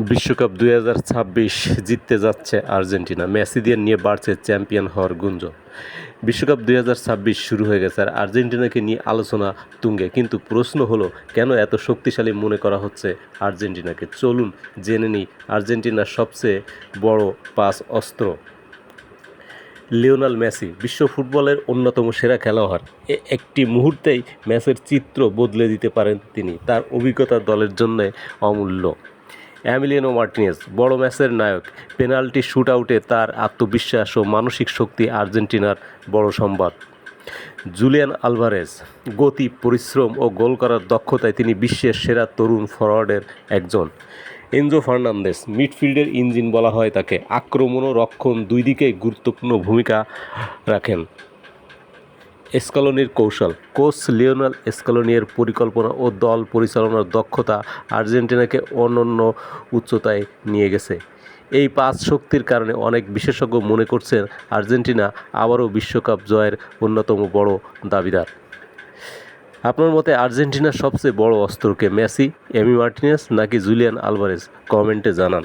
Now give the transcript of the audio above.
বিশ্বকাপ ২০২৬ জিততে যাচ্ছে আর্জেন্টিনা। মেসিদের নিয়ে বাড়ছে চ্যাম্পিয়ন হওয়ার গুঞ্জন। বিশ্বকাপ ২০২৬ শুরু হয়ে গেছে আর আর্জেন্টিনাকে নিয়ে আলোচনা তুঙ্গে। কিন্তু প্রশ্ন হলো, কেন এত শক্তিশালী মনে করা হচ্ছে আর্জেন্টিনাকে? চলুন জেনে নিই আর্জেন্টিনার সবচেয়ে বড় ৫ অস্ত্র। লিওনেল মেসি বিশ্ব ফুটবলের অন্যতম সেরা খেলোয়াড়। একটি মুহূর্তেই ম্যাচের চিত্র বদলে দিতে পারেন তিনি। তার অভিজ্ঞতা দলের জন্য অমূল্য। এমিলিয়ানো মার্টিনেজ বড় ম্যাচের নায়ক। পেনাল্টি শুটআউটে তার আত্মবিশ্বাস ও মানসিক শক্তি আর্জেন্টিনার বড় সম্পদ। জুলিয়ান আলভারেজ গতি, পরিশ্রম ও গোল করার দক্ষতায় তিনি বিশ্বের সেরা তরুণ ফরোয়ার্ডের একজন। এনজো ফার্নান্দেজ মিডফিল্ডের ইঞ্জিন বলা হয় তাকে। আক্রমণ ও রক্ষণ দুই দিকেই গুরুত্বপূর্ণ ভূমিকা রাখেন। স্কলোনির কৌশল। কোচ লিওনেল স্কলোনির পরিকল্পনা ও দল পরিচালনার দক্ষতা আর্জেন্টিনাকে অনন্য উচ্চতায় নিয়ে গেছে। এই ৫ শক্তির কারণে অনেক বিশেষজ্ঞ মনে করছেন আর্জেন্টিনা আবারও বিশ্বকাপ জয়ের অন্যতম বড় দাবিদার। আপনার মতে আর্জেন্টিনার সবচেয়ে বড় অস্ত্রকে? মেসি, এমি মার্টিনেজ নাকি জুলিয়ান আলভারেজ? কমেন্টে জানান।